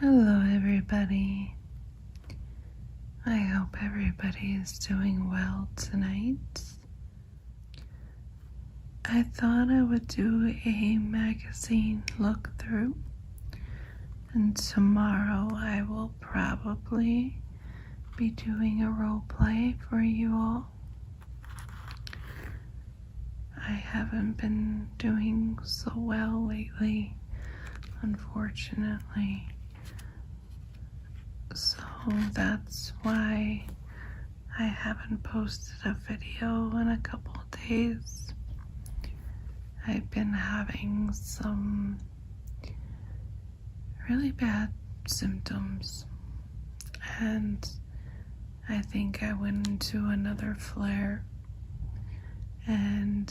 Hello, everybody. I hope everybody is doing well tonight. I thought I would do a magazine look through, and tomorrow I will probably be doing a role play for you all. I haven't been doing so well lately, unfortunately. So that's why I haven't posted a video in a couple of days. I've been having some really bad symptoms, and I think I went into another flare, and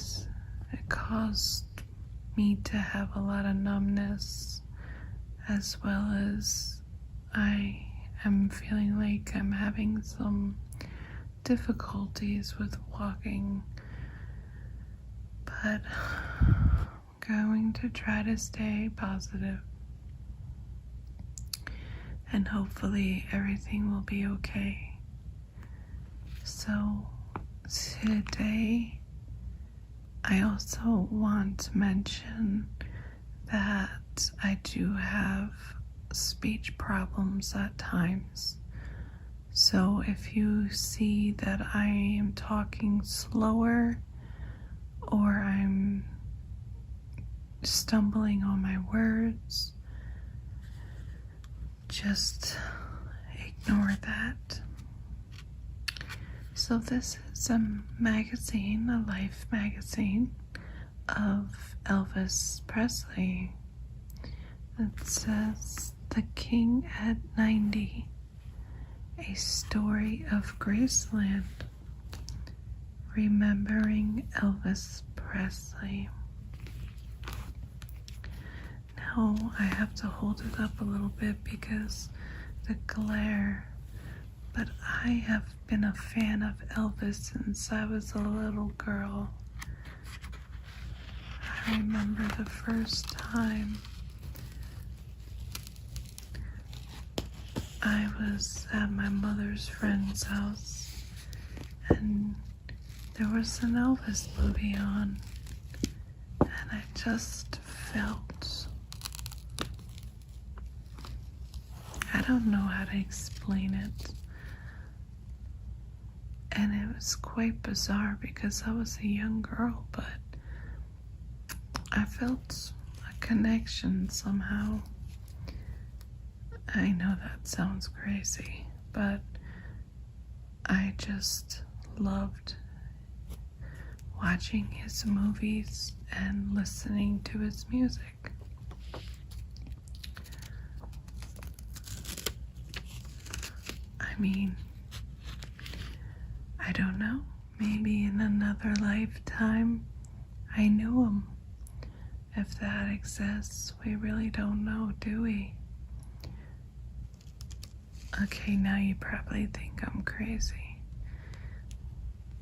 it caused me to have a lot of numbness, as well as I am feeling like I'm having some difficulties with walking, but I'm going to try to stay positive, and hopefully everything will be okay. So today I also want to mention that I do have speech problems at times. So if you see that I am talking slower or I'm stumbling on my words, just ignore that. So this is a magazine, a life magazine of Elvis Presley. It says The King at 90, a story of Graceland, remembering Elvis Presley. Now I have to hold it up a little bit because the glare, but I have been a fan of Elvis since I was a little girl. I remember the first time I was at my mother's friend's house and there was an Elvis movie on, and I just felt, I don't know how to explain it, and it was quite bizarre because I was a young girl, but I felt a connection somehow. I know that sounds crazy, but I just loved watching his movies and listening to his music. I mean, I don't know, maybe in another lifetime I knew him. If that exists, we really don't know, do we? Okay, now you probably think I'm crazy.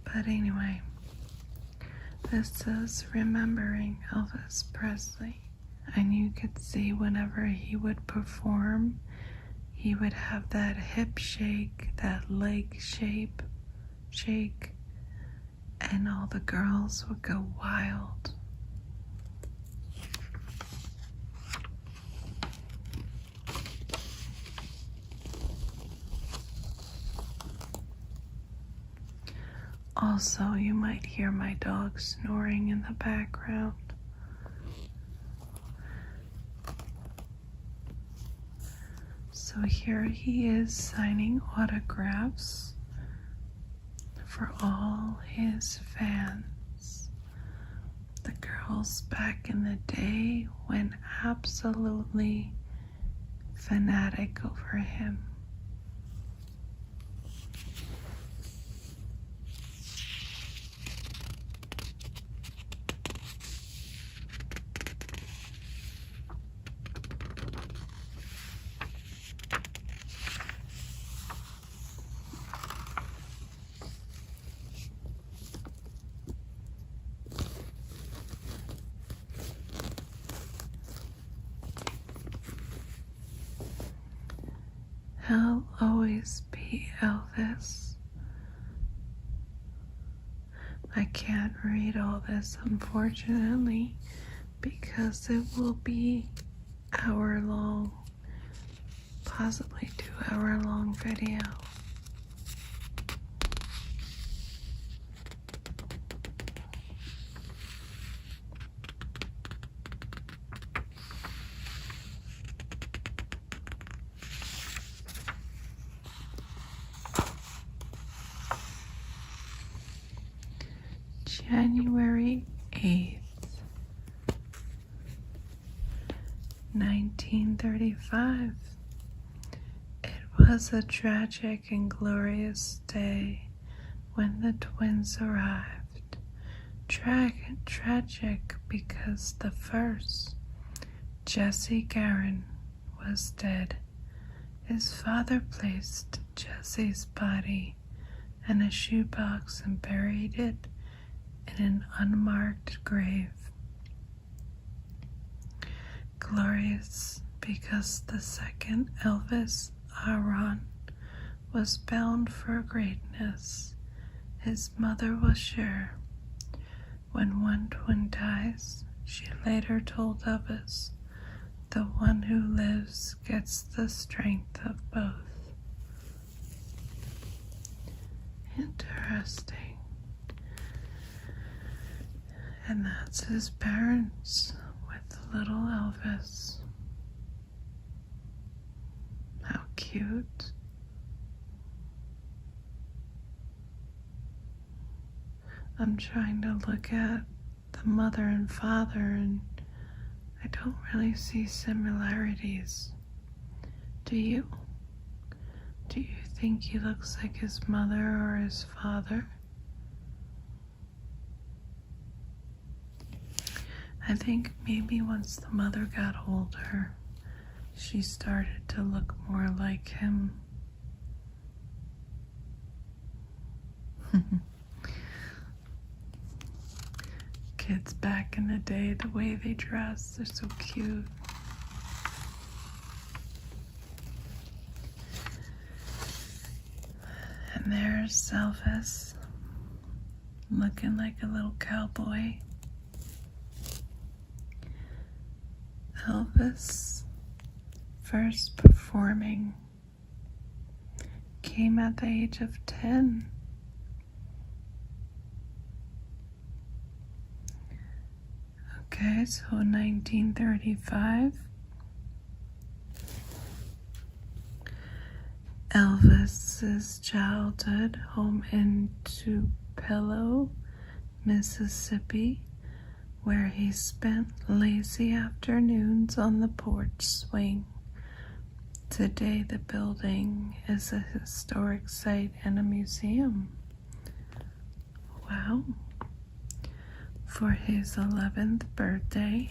But anyway, this says remembering Elvis Presley. And you could see whenever he would perform, he would have that hip shake, that leg shake, and all the girls would go wild. Also, you might hear my dog snoring in the background. So here he is signing autographs for all his fans. The girls back in the day went absolutely fanatic over him. I'll always be Elvis. I can't read all this, unfortunately, because it will be hour-long, possibly 2-hour-long video. January 8th, 1935. It was a tragic and glorious day when the twins arrived. Tragic because the first, Jesse Garin, was dead. His father placed Jesse's body in a shoebox and buried it in an unmarked grave. Glorious because the second, Elvis Aaron, was bound for greatness. His mother was sure. When one twin dies, she later told Elvis, the one who lives gets the strength of both. Interesting. And that's his parents with little Elvis. How cute. I'm trying to look at the mother and father, and I don't really see similarities. Do you? Do you think he looks like his mother or his father? I think maybe once the mother got older, she started to look more like him. Kids back in the day, the way they dress, they're so cute. And there's Elvis, looking like a little cowboy. Elvis first performing came at the age of 10. Okay, so 1935. Elvis's childhood home in Tupelo, Mississippi, where he spent lazy afternoons on the porch swing. Today the building is a historic site and a museum. Wow. For his 11th birthday,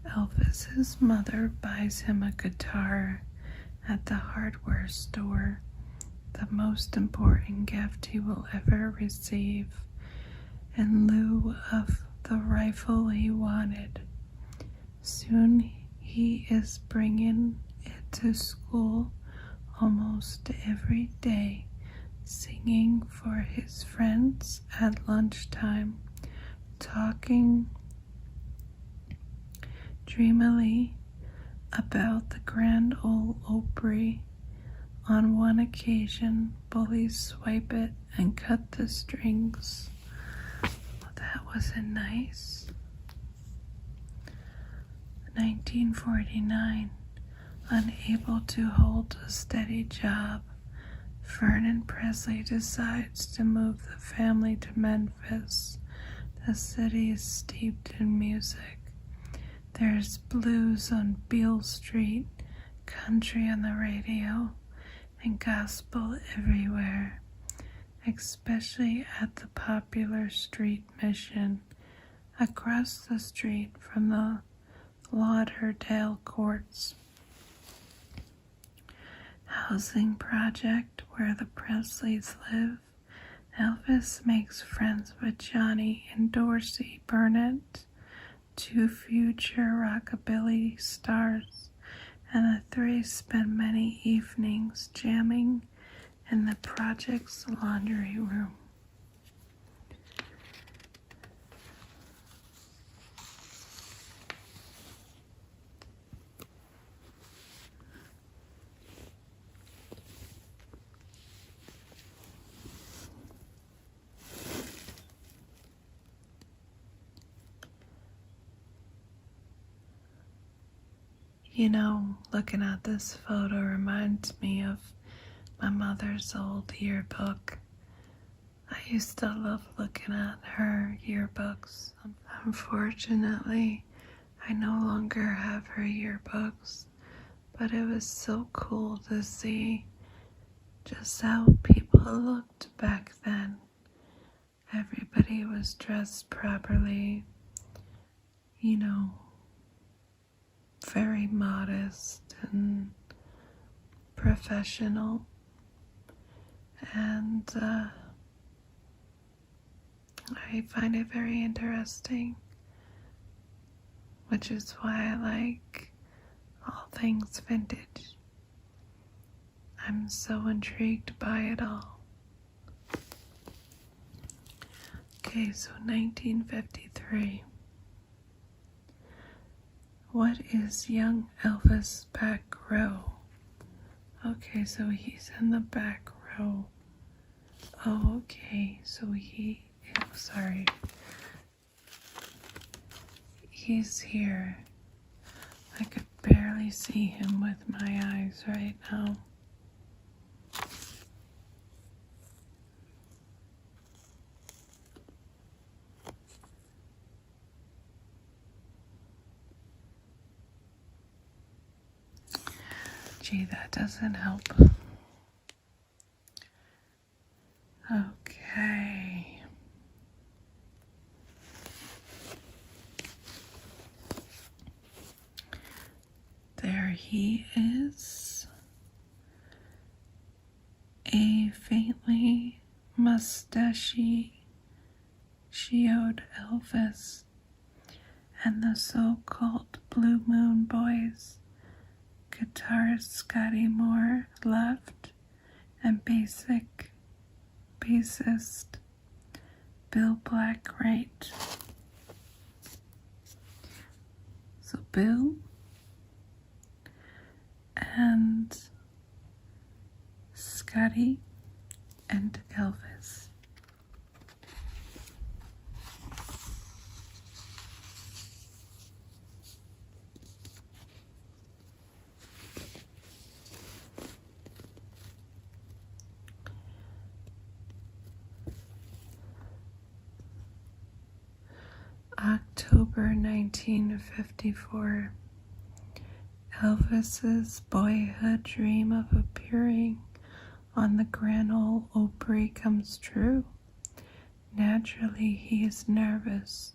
Elvis's mother buys him a guitar at the hardware store, the most important gift he will ever receive, in lieu of the rifle he wanted. Soon he is bringing it to school almost every day, singing for his friends at lunchtime, talking dreamily about the Grand Ole Opry. On one occasion, bullies swipe it and cut the strings. That wasn't nice. 1949. Unable to hold a steady job, Vernon Presley decides to move the family to Memphis. The city is steeped in music. There's blues on Beale Street, country on the radio, and gospel everywhere, especially at the popular Street Mission, across the street from the Lauderdale Courts. Housing project where the Presleys live. Elvis makes friends with Johnny and Dorsey Burnett, two future rockabilly stars, and the three spent many evenings jamming in the project's laundry room. You know, looking at this photo reminds me of my mother's old yearbook. I used to love looking at her yearbooks. Unfortunately, I no longer have her yearbooks, but it was so cool to see just how people looked back then. Everybody was dressed properly, you know, very modest and professional, and I find it very interesting, which is why I like all things vintage. I'm so intrigued by it all. Okay, so 1953. What is young Elvis' back row? Okay, so he's in the back row. Oh, okay, so he's here. I could barely see him with my eyes right now. Gee, that doesn't help. Okay. There he is. A faintly mustachioed Elvis and the so-called Blue Moon Boys. Guitarist Scotty Moore left, and bassist Bill Black right. So Bill and Scotty and Elvis. October 1954. Elvis's boyhood dream of appearing on the Grand Ole Opry comes true. Naturally, he is nervous,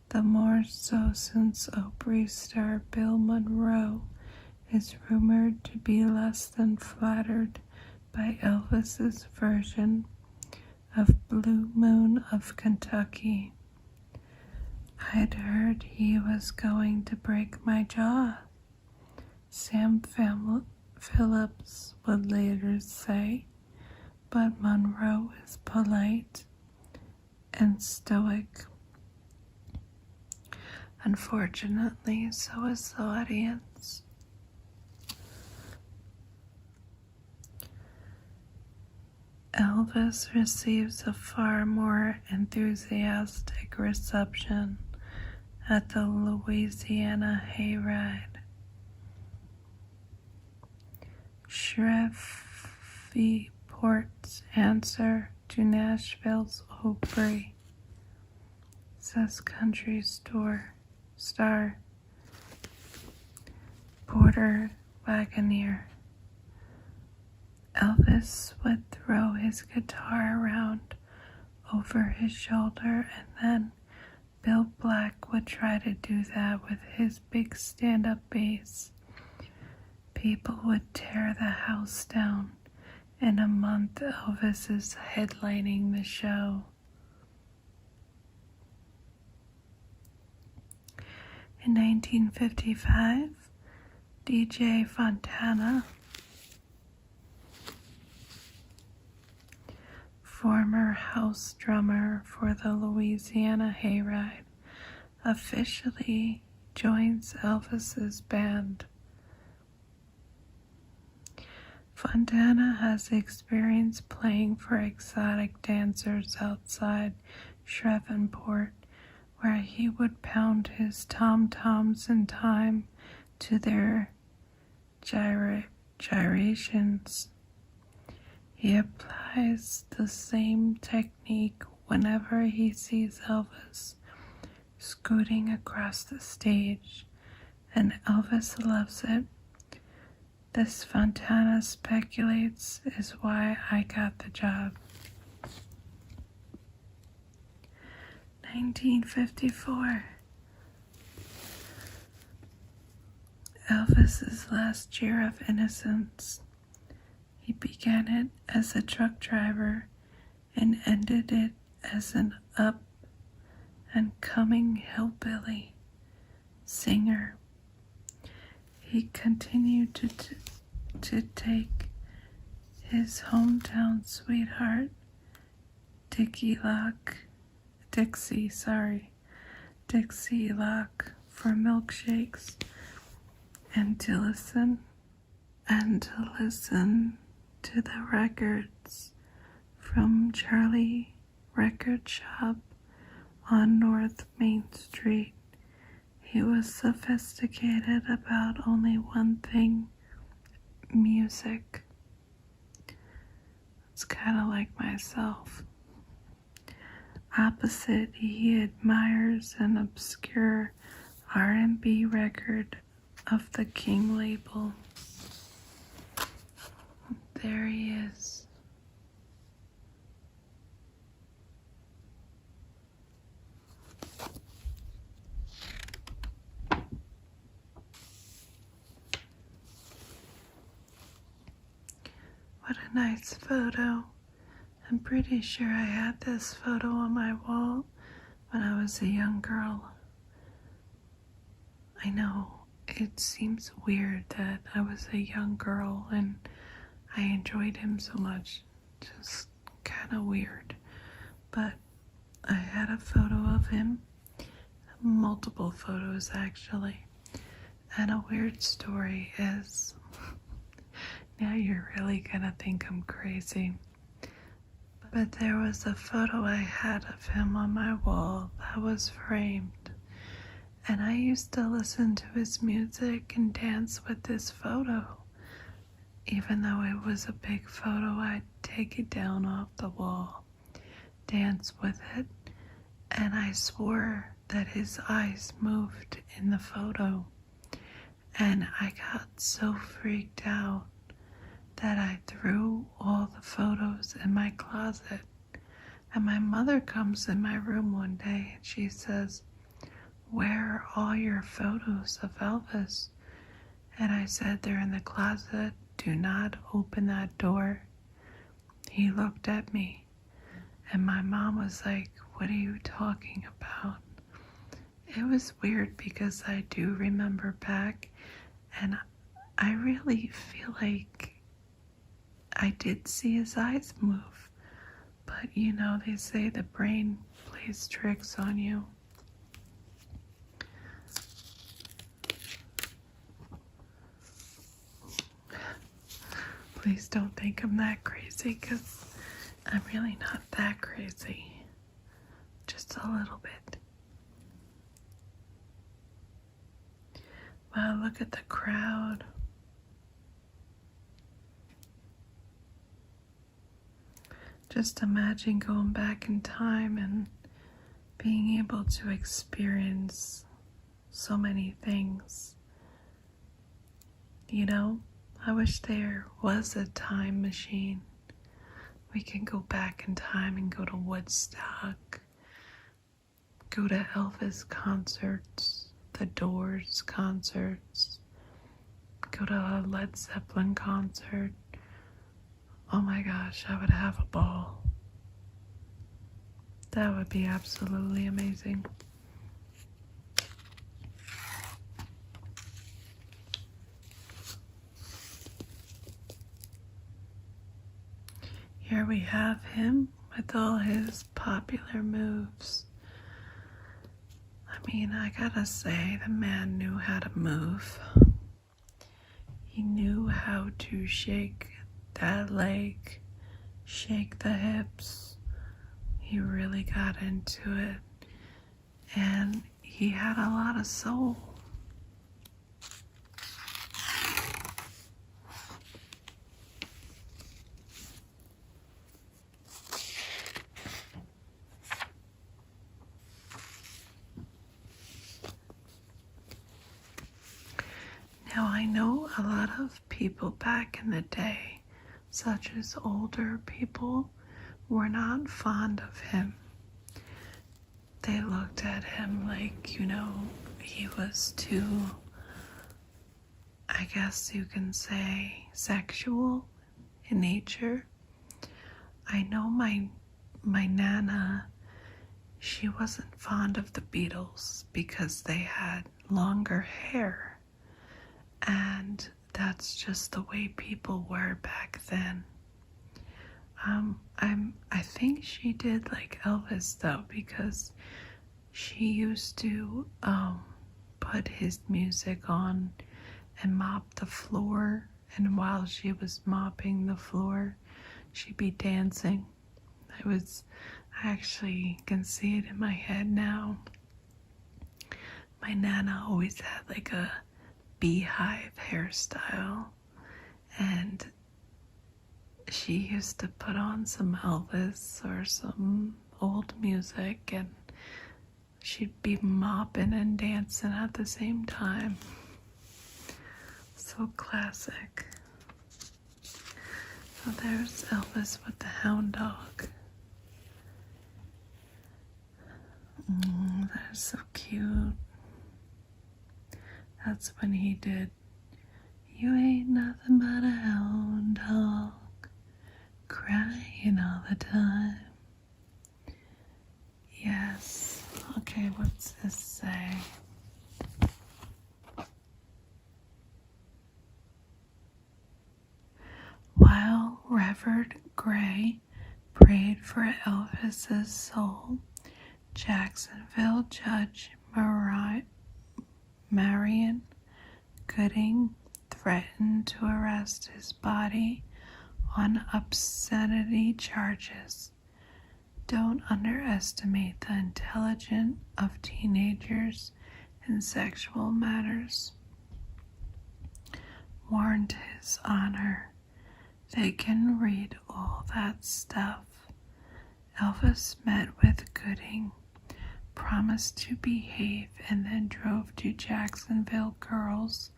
the more so since Opry star Bill Monroe is rumored to be less than flattered by Elvis's version of Blue Moon of Kentucky. I'd heard he was going to break my jaw, Sam Phillips would later say, but Monroe is polite and stoic. Unfortunately, so is the audience. Elvis receives a far more enthusiastic reception at the Louisiana hayride. Shreveport's answer to Nashville's Opry, says country star Porter Wagoner. Elvis would throw his guitar around over his shoulder, and then Bill Black would try to do that with his big stand-up bass. People would tear the house down. In a month, Elvis is headlining the show. In 1955, DJ Fontana, former house drummer for the Louisiana Hayride, officially joins Elvis's band. Fontana has experience playing for exotic dancers outside Shreveport, where he would pound his tom-toms in time to their gyrations. He applies the same technique whenever he sees Elvis scooting across the stage, and Elvis loves it. This, Fontana speculates, is why I got the job. 1954. Elvis's last year of innocence. He began it as a truck driver and ended it as an up-and-coming hillbilly singer. He continued to take his hometown sweetheart, Dixie Locke, for milkshakes, and to listen to the records from Charlie Record Shop on North Main Street. He was sophisticated about only one thing: music. It's kind of like myself. Opposite, he admires an obscure R&B record of the King label. There he is. What a nice photo. I'm pretty sure I had this photo on my wall when I was a young girl. I know it seems weird that I was a young girl and I enjoyed him so much. Just kind of weird. But I had a photo of him, multiple photos actually. And a weird story is, now you're really gonna think I'm crazy, but there was a photo I had of him on my wall that was framed, and I used to listen to his music and dance with this photo. Even though it was a big photo, I'd take it down off the wall, dance with it, and I swore that his eyes moved in the photo. And I got so freaked out that I threw all the photos in my closet. And my mother comes in my room one day and she says, "Where are all your photos of Elvis?" And I said, "They're in the closet. Do not open that door." He looked at me and my mom was like, "What are you talking about?" It was weird because I do remember back and I really feel like I did see his eyes move. But you know, they say the brain plays tricks on you. Please don't think I'm that crazy, because I'm really not that crazy. Just a little bit. Wow, look at the crowd. Just imagine going back in time and being able to experience so many things. You know, I wish there was a time machine. We can go back in time and go to Woodstock, go to Elvis concerts, the Doors concerts, go to a Led Zeppelin concert. Oh my gosh, I would have a ball. That would be absolutely amazing. here we have him with all his popular moves. I mean, I gotta say, the man knew how to move. He knew how to shake that leg, shake the hips. He really got into it. And he had a lot of soul. Now, I know a lot of people back in the day, such as older people, were not fond of him. They looked at him like, he was too, I guess you can say, sexual in nature. I know my Nana, she wasn't fond of the Beatles because they had longer hair. And that's just the way people were back then. I think she did like Elvis though, because she used to put his music on and mop the floor, and while she was mopping the floor, she'd be dancing. I actually can see it in my head now. My Nana always had like a beehive hairstyle, and she used to put on some Elvis or some old music, and she'd be mopping and dancing at the same time. So classic. So there's Elvis with the hound dog. That's so cute. That's when he did "You Ain't Nothing But a Hound Dog, Crying All the Time." Yes. Okay, what's this say? While Reverend Gray prayed for Elvis's soul, Jacksonville Judge Marion Gooding threatened to arrest his body on obscenity charges. Don't underestimate the intelligence of teenagers in sexual matters, warned His Honor. They can read all that stuff. Elvis met with Gooding, promised to behave, and then drove to Jacksonville Girls,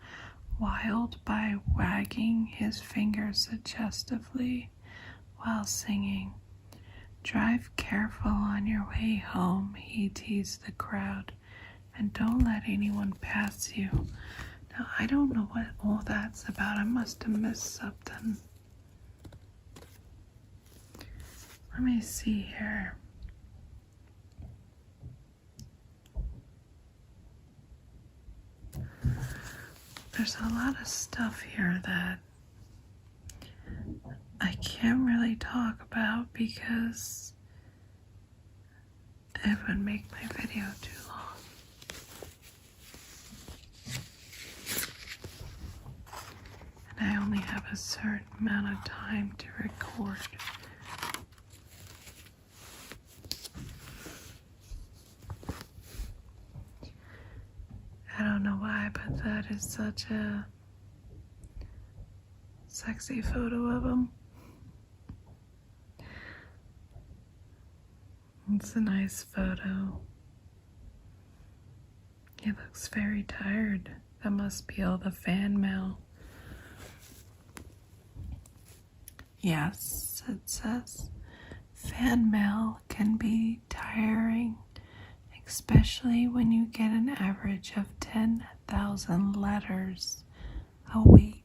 wild by wagging his finger suggestively while singing. Drive careful on your way home, he teased the crowd, and don't let anyone pass you. Now, I don't know what all that's about. I must have missed something. Let me see here. There's a lot of stuff here that I can't really talk about because it would make my video too long. And I only have a certain amount of time to record. I don't know why, but that is such a sexy photo of him. It's a nice photo. He looks very tired. That must be all the fan mail. Yes, it says, fan mail can be tiring, especially when you get an average of 10,000 letters a week.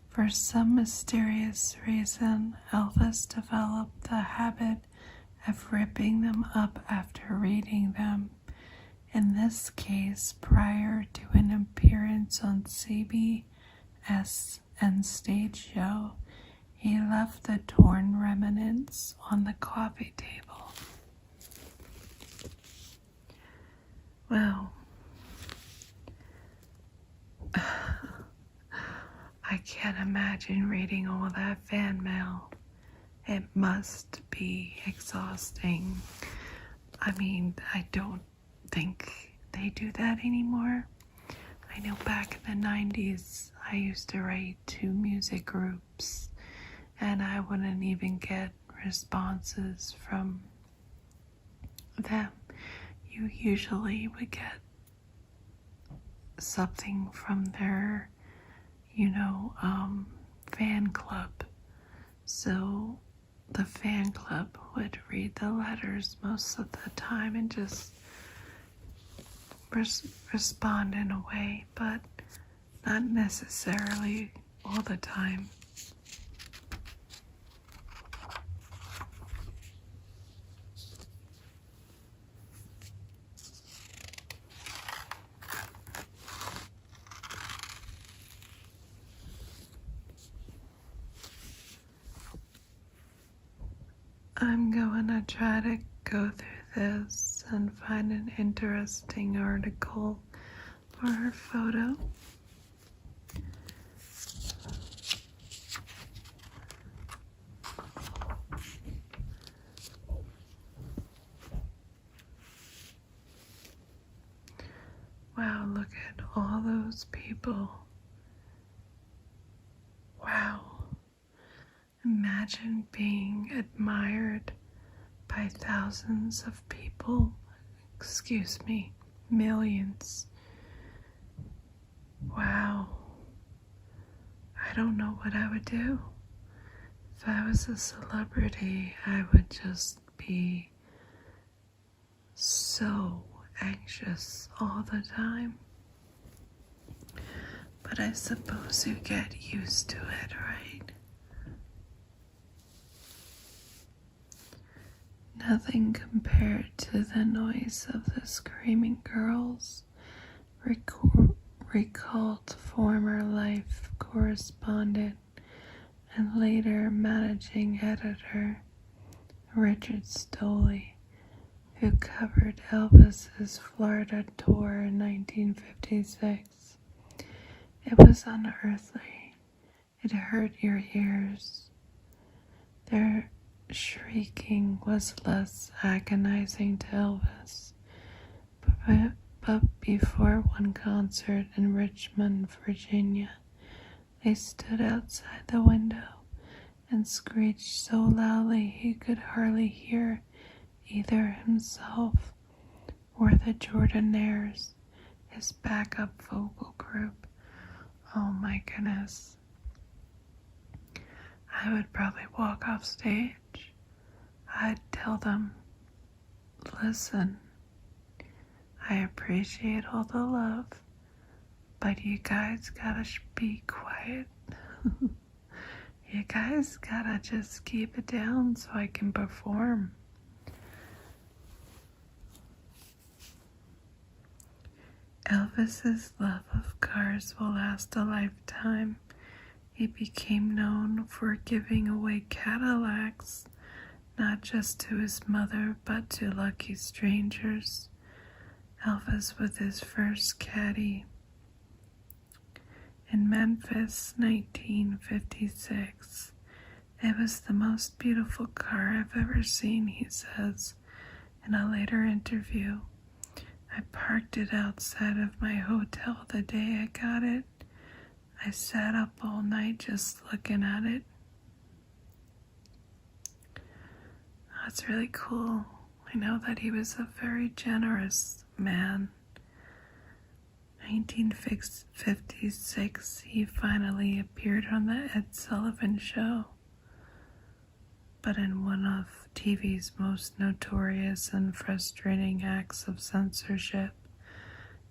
For some mysterious reason, Elvis developed the habit of ripping them up after reading them. In this case, prior to an appearance on CBS and stage show, He left the torn remnants on the coffee table. Well, I can't imagine reading all that fan mail. It must be exhausting. I mean, I don't think they do that anymore. I know back in the 90s, I used to write to music groups, and I wouldn't even get responses from them. You usually would get something from their, fan club. So the fan club would read the letters most of the time and just respond in a way, but not necessarily all the time. I'm going to try to go through this and find an interesting article or her photo. Wow, look at all those people. Wow. Imagine being admired by thousands of people. Excuse me, millions. Wow. I don't know what I would do. If I was a celebrity, I would just be so anxious all the time. But I suppose you get used to it, right? Nothing compared to the noise of the screaming girls, recalled former Life correspondent and later managing editor Richard Stoley, who covered Elvis's Florida tour in 1956. It was unearthly. It hurt your ears. Their shrieking was less agonizing to Elvis, but before one concert in Richmond, Virginia, they stood outside the window and screeched so loudly he could hardly hear either himself or the Jordanaires, his backup vocal group. Oh my goodness. I would probably walk off stage. I'd tell them, listen, I appreciate all the love, but you guys gotta be quiet. You guys gotta just keep it down so I can perform. Elvis's love of cars will last a lifetime. He became known for giving away Cadillacs, not just to his mother, but to lucky strangers. Elvis with his first caddy. In Memphis, 1956. It was the most beautiful car I've ever seen, he says in a later interview. I parked it outside of my hotel the day I got it. I sat up all night just looking at it. That's really cool. I know that he was a very generous man. 1956, he finally appeared on the Ed Sullivan Show. But in one of TV's most notorious and frustrating acts of censorship,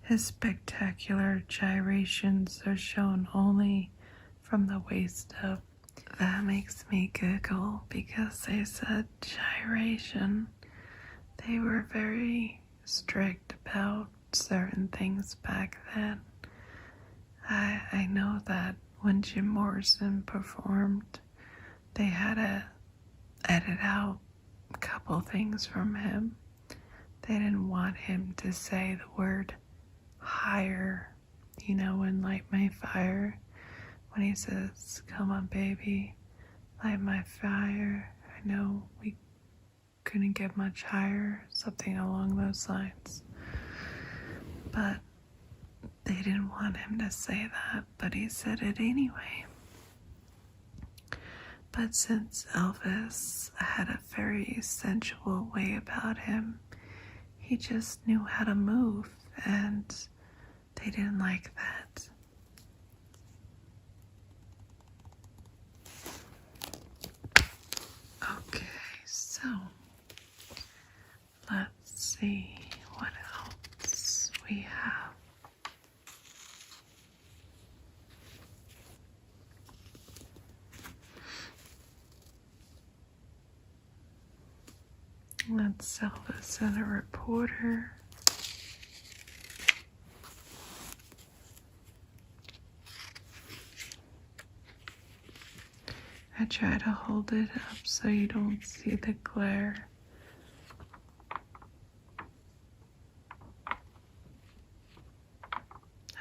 his spectacular gyrations are shown only from the waist up. That makes me giggle because they said gyration. They were very strict about certain things back then. I know that when Jim Morrison performed they had to edit out a couple things from him. They didn't want him to say the word higher, you know, in Light My Fire. When he says, come on, baby, light my fire. I know we couldn't get much higher, something along those lines. But they didn't want him to say that, but he said it anyway. But since Elvis had a very sensual way about him, he just knew how to move, and they didn't like that. Okay, so let's see what else we have. Let's sell this as a reporter. I try to hold it up so you don't see the glare.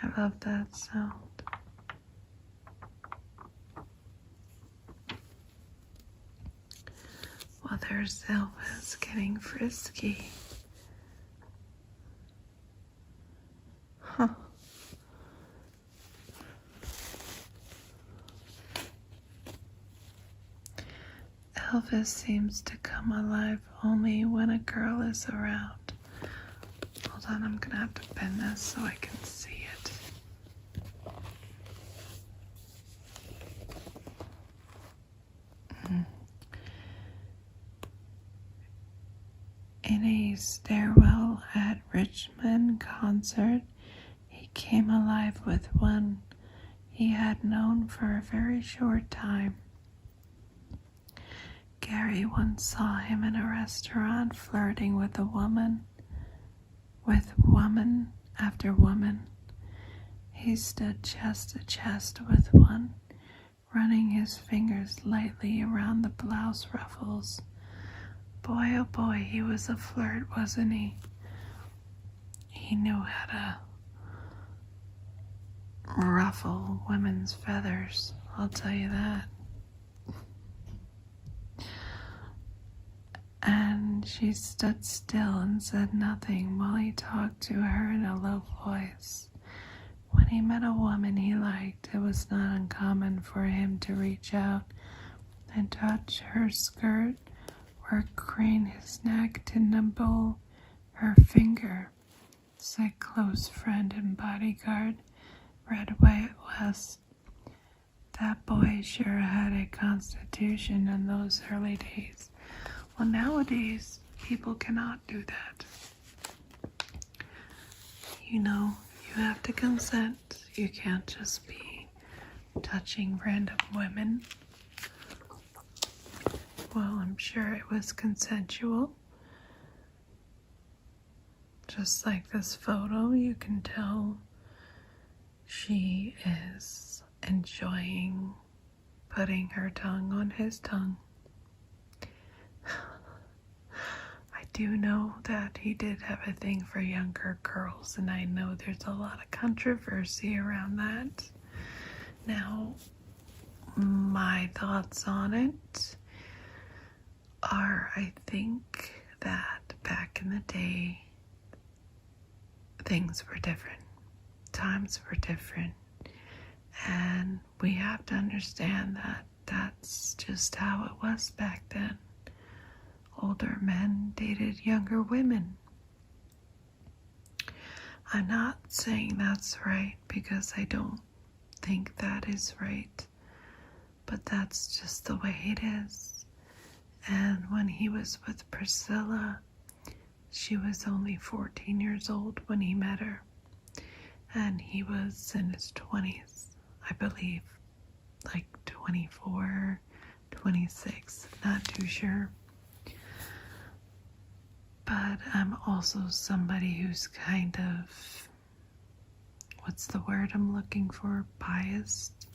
I love that sound. Well, there's Elvis getting frisky. Huh. Elvis seems to come alive only when a girl is around. Hold on, I'm gonna have to bend this so I can see it. In a stairwell at Richmond concert, he came alive with one he had known for a very short time. Gary once saw him in a restaurant flirting with woman after woman. He stood chest to chest with one, running his fingers lightly around the blouse ruffles. Boy, oh boy, he was a flirt, wasn't he? He knew how to ruffle women's feathers, I'll tell you that. And she stood still and said nothing while he talked to her in a low voice. When he met a woman he liked, it was not uncommon for him to reach out and touch her skirt or crane his neck to nibble her finger, said close friend and bodyguard Red White West. That boy sure had a constitution in those early days. Well, nowadays, people cannot do that. You know, you have to consent. You can't just be touching random women. Well, I'm sure it was consensual. Just like this photo, you can tell she is enjoying putting her tongue on his tongue. I do know that he did have a thing for younger girls, and I know there's a lot of controversy around that. Now, my thoughts on it are, I think that back in the day, things were different. Times were different. And we have to understand that that's just how it was back then. Older men dated younger women. I'm not saying that's right because I don't think that is right. But that's just the way it is. And when he was with Priscilla, she was only 14 years old when he met her. And he was in his 20s, I believe. Like 24, 26, not too sure. But I'm also somebody who's kind of, what's the word I'm looking for? Biased.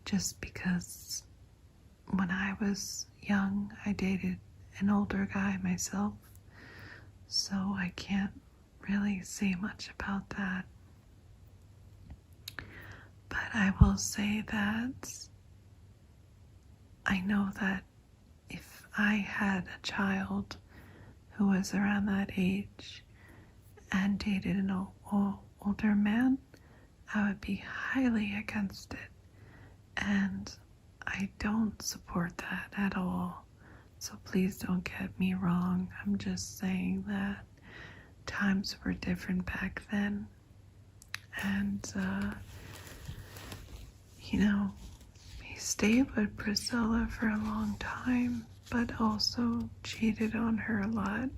Just because when I was young, I dated an older guy myself, so I can't really say much about that. But I will say that I know that if I had a child who was around that age and dated an older man, I would be highly against it. And I don't support that at all. So please don't get me wrong. I'm just saying that times were different back then. And, he stayed with Priscilla for a long time, but also cheated on her a lot.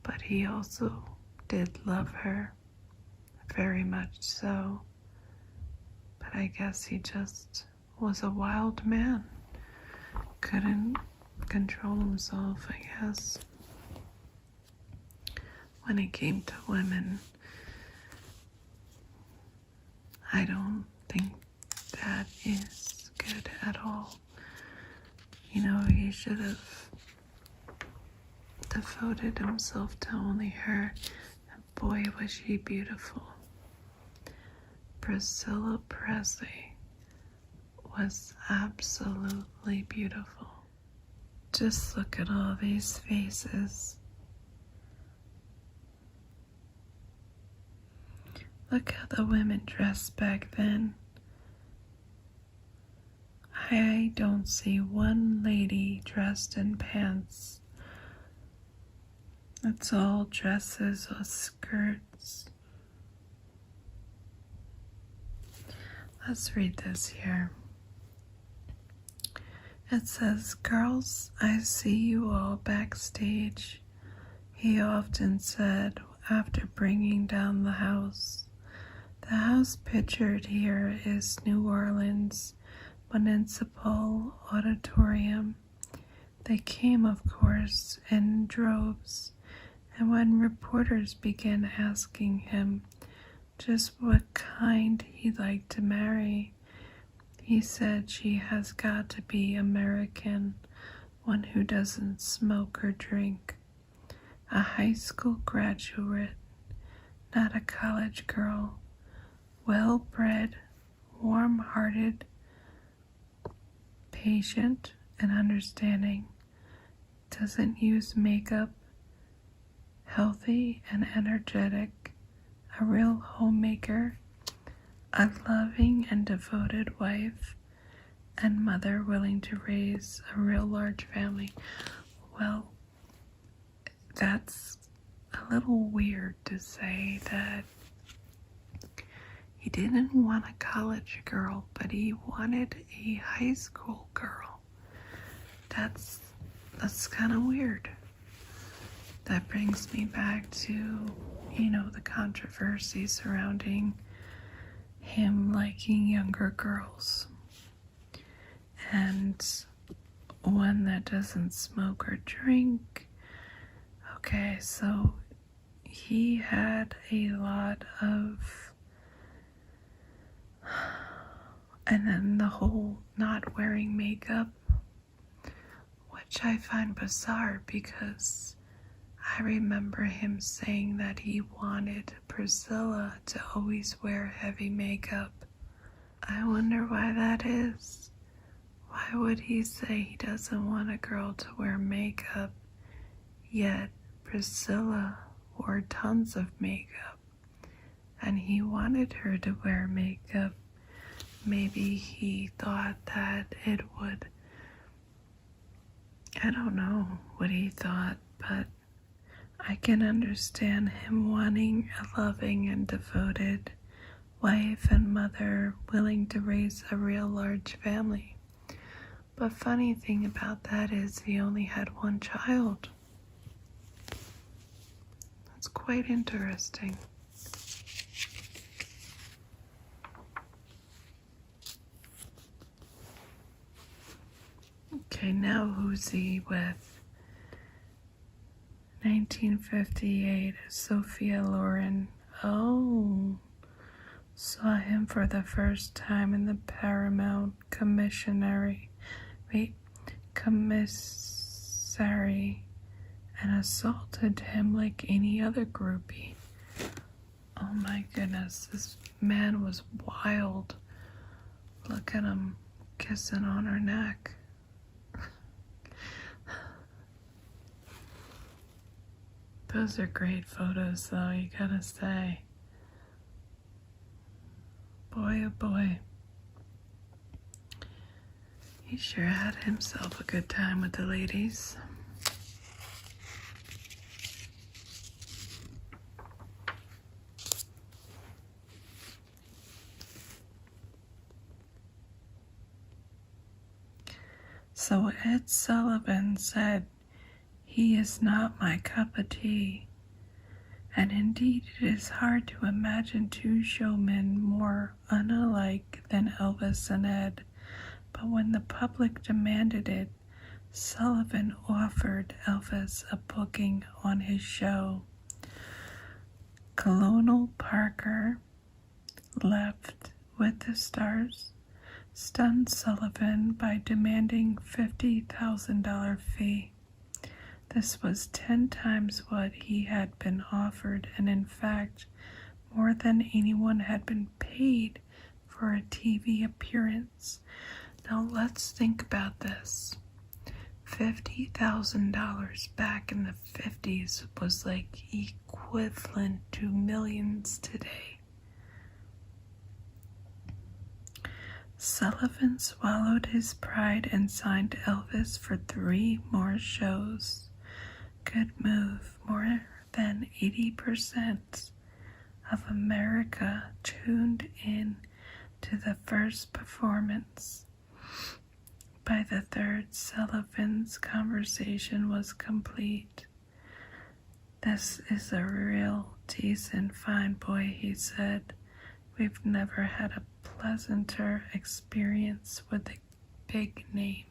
But he also did love her, very much so. But I guess he just was a wild man. Couldn't control himself, I guess. When it came to women, I don't think that is good at all. He should have devoted himself to only her. And boy, was she beautiful. Priscilla Presley was absolutely beautiful. Just look at all these faces. Look how the women dressed back then. I don't see one lady dressed in pants. It's all dresses or skirts. Let's read this here. It says, "Girls, I see you all backstage," he often said after bringing down the house. The house pictured here is New Orleans Municipal Auditorium. They came, of course, in droves, and when reporters began asking him just what kind he'd like to marry, he said she has got to be American, one who doesn't smoke or drink, a high school graduate, not a college girl, well-bred, warm-hearted, patient and understanding, doesn't use makeup, healthy and energetic, a real homemaker, a loving and devoted wife, and mother willing to raise a real large family. Well, that's a little weird to say that he didn't want a college girl, but he wanted a high school girl. That's kind of weird. That brings me back to, the controversy surrounding him liking younger girls. And one that doesn't smoke or drink. Okay, so he had a lot of... And then the whole not wearing makeup, which I find bizarre because I remember him saying that he wanted Priscilla to always wear heavy makeup. I wonder why that is. Why would he say he doesn't want a girl to wear makeup, yet Priscilla wore tons of makeup, and he wanted her to wear makeup? Maybe he thought that it would, I don't know what he thought, but I can understand him wanting a loving and devoted wife and mother willing to raise a real large family. But funny thing about that is he only had one child. That's quite interesting. Okay, now who's he with? 1958, Sophia Loren. Oh, saw him for the first time in the Paramount commissionary. Wait, commissary and assaulted him like any other groupie. Oh my goodness, this man was wild. Look at him kissing on her neck. Those are great photos, though, you gotta say. Boy, oh boy. He sure had himself a good time with the ladies. So Ed Sullivan said, "He is not my cup of tea." And indeed, it is hard to imagine two showmen more unalike than Elvis and Ed. But when the public demanded it, Sullivan offered Elvis a booking on his show. Colonel Parker left with the stars, stunned Sullivan by demanding $50,000 fee. This was 10 times what he had been offered, and in fact, more than anyone had been paid for a TV appearance. Now let's think about this. $50,000 back in the 50s was like equivalent to millions today. Sullivan swallowed his pride and signed Elvis for 3 more shows. Good move. More than 80% of America tuned in to the first performance. By the third, Sullivan's conversation was complete. "This is a real decent fine boy," he said. "We've never had a pleasanter experience with a big name."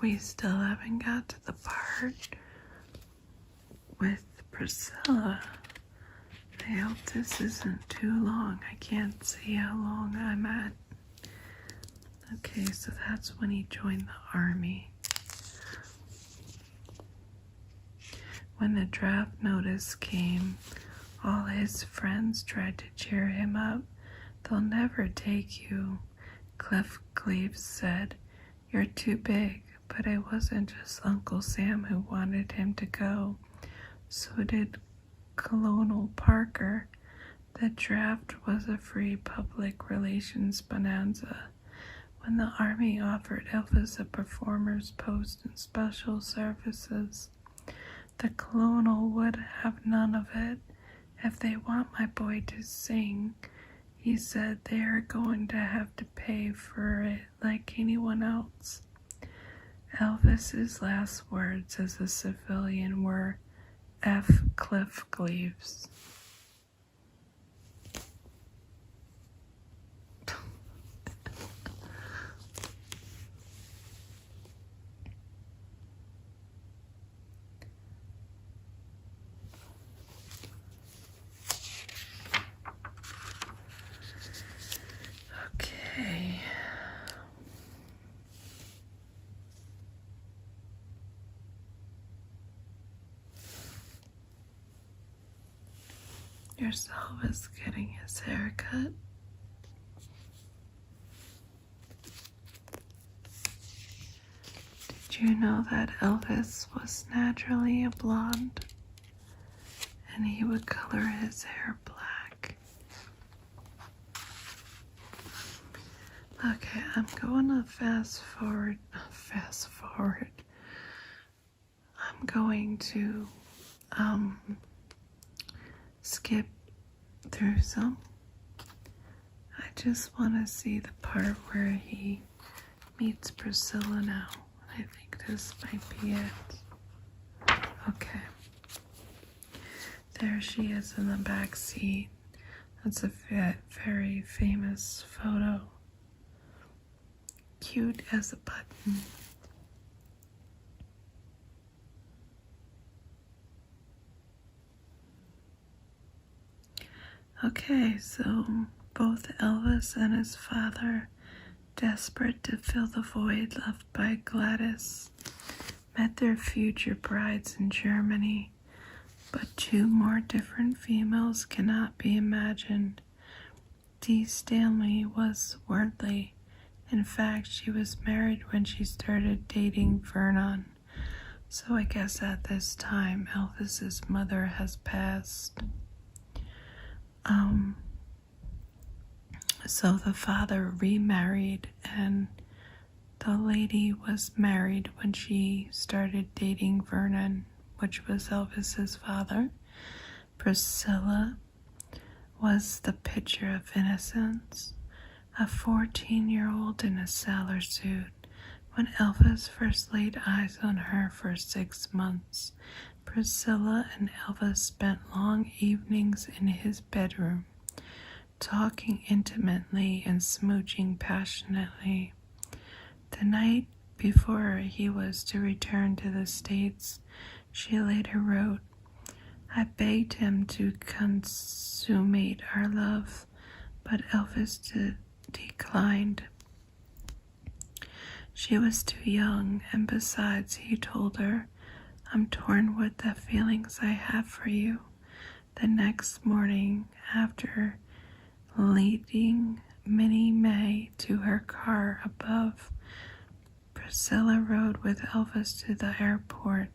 We still haven't got to the part with Priscilla. I hope this isn't too long. I can't see how long I'm at. Okay, so that's when he joined the army. When the draft notice came, all his friends tried to cheer him up. "They'll never take you," Cliff Cleves said. "You're too big." But it wasn't just Uncle Sam who wanted him to go. So did Colonel Parker. The draft was a free public relations bonanza. When the Army offered Elvis a performer's post in special services, the colonel would have none of it. "If they want my boy to sing," he said, "they are going to have to pay for it like anyone else." Elvis's last words as a civilian were, "F. Cliff Cleves." Okay. Here's Elvis getting his hair cut. Did you know that Elvis was naturally a blonde? And he would color his hair black. Okay, I'm going to fast forward. I'm going to skip through some. I just want to see the part where he meets Priscilla now. I think this might be it. Okay. There she is in the back seat. That's a very famous photo. Cute as a button. Okay, so both Elvis and his father, desperate to fill the void left by Gladys, met their future brides in Germany, but two more different females cannot be imagined. Dee Stanley was worldly. In fact, she was married when she started dating Vernon. So I guess at this time, Elvis's mother has passed. So the father remarried, and the lady was married when she started dating Vernon, which was Elvis's father. Priscilla was the picture of innocence, a 14-year-old in a sailor suit. When Elvis first laid eyes on her for 6 months, Priscilla and Elvis spent long evenings in his bedroom, talking intimately and smooching passionately. The night before he was to return to the States, she later wrote, "I begged him to consummate our love, but Elvis declined. She was too young, and besides, he told her, I'm torn with the feelings I have for you." The next morning, after leading Minnie May to her car above, Priscilla rode with Elvis to the airport.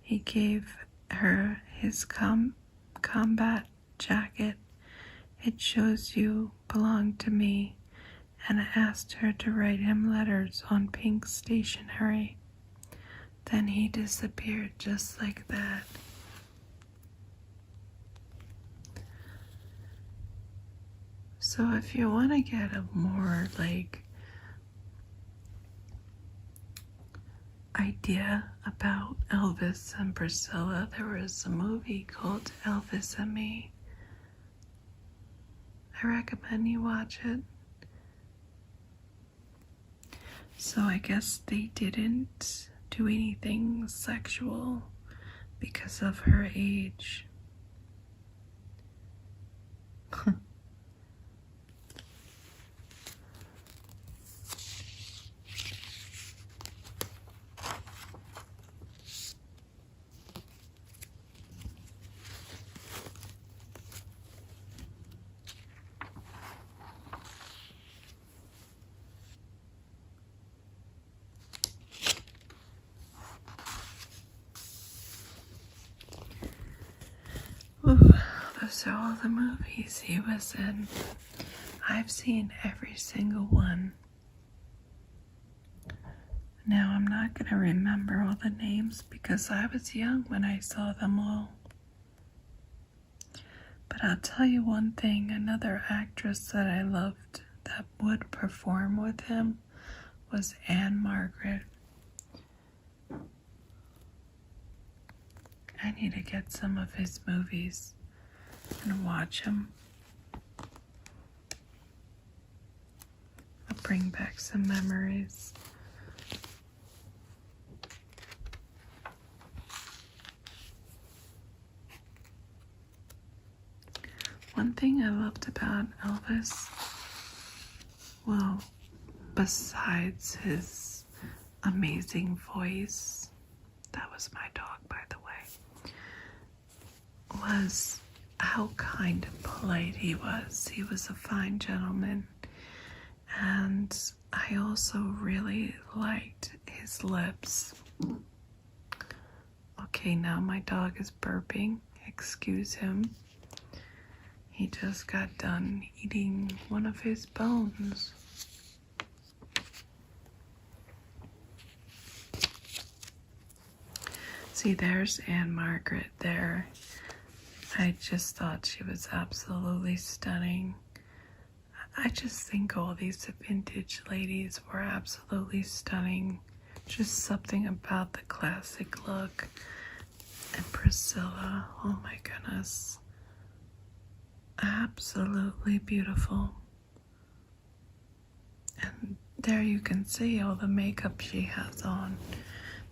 He gave her his combat jacket. "It shows you belong to me," and asked her to write him letters on pink stationery. Then he disappeared just like that. So if you want to get a more idea about Elvis and Priscilla, there was a movie called Elvis and Me. I recommend you watch it. So I guess they didn't do anything sexual because of her age. Ooh, those are all the movies he was in. I've seen every single one. Now, I'm not going to remember all the names because I was young when I saw them all. But I'll tell you one thing, another actress that I loved that would perform with him was Anne Margaret. I need to get some of his movies and watch them. I'll bring back some memories. One thing I loved about Elvis, well, besides his amazing voice, that was my dog, by the way, was how kind and polite he was. He was a fine gentleman. And I also really liked his lips. Okay, now my dog is burping. Excuse him. He just got done eating one of his bones. See, there's Anne Margaret there. I just thought she was absolutely stunning. I just think all these vintage ladies were absolutely stunning. Just something about the classic look. And Priscilla, oh my goodness. Absolutely beautiful. And there you can see all the makeup she has on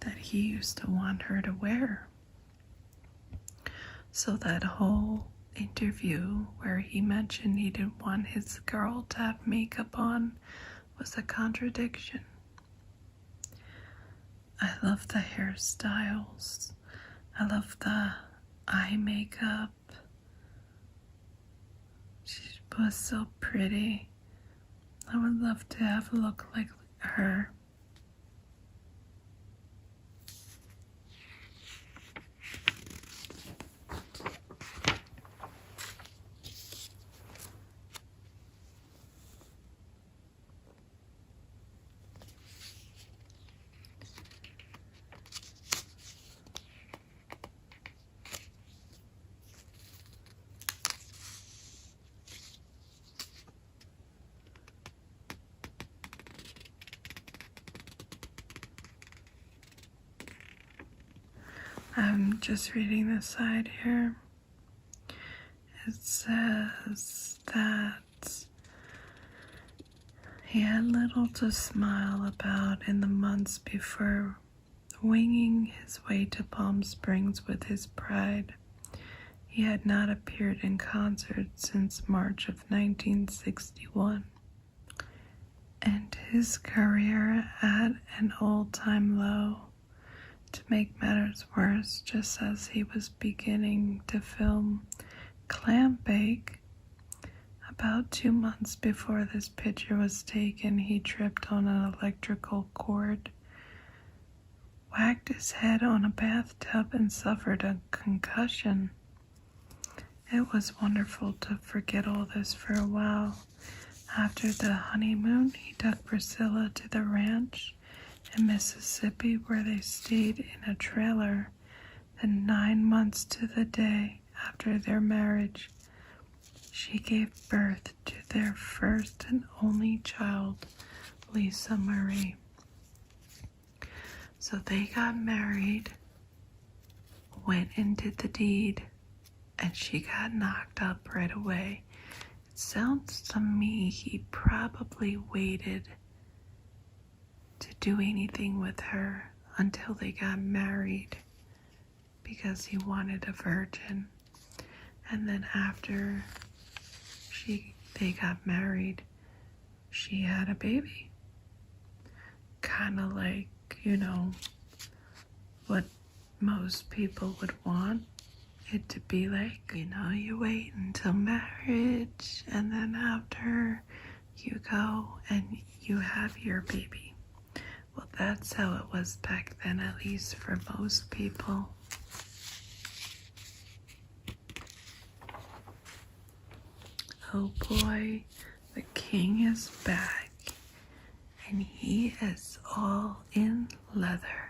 that he used to want her to wear. So that whole interview where he mentioned he didn't want his girl to have makeup on was a contradiction. I love the hairstyles. I love the eye makeup. She was so pretty. I would love to have a look like her. I'm just reading the side here. It says that he had little to smile about in the months before winging his way to Palm Springs with his bride. He had not appeared in concert since March of 1961, and his career at an all-time low. To make matters worse, just as he was beginning to film Clam Bake, about 2 months before this picture was taken, he tripped on an electrical cord, whacked his head on a bathtub, and suffered a concussion. It was wonderful to forget all this for a while. After the honeymoon, he took Priscilla to the ranch in Mississippi, where they stayed in a trailer. Then 9 months to the day after their marriage, she gave birth to their first and only child, Lisa Marie. So they got married, went and did the deed, and she got knocked up right away. It sounds to me he probably waited to do anything with her until they got married because he wanted a virgin. And then after they got married, she had a baby. Kind of like, what most people would want it to be like. You wait until marriage, and then after you go and you have your baby. Well, that's how it was back then, at least for most people. Oh boy, the king is back, and he is all in leather.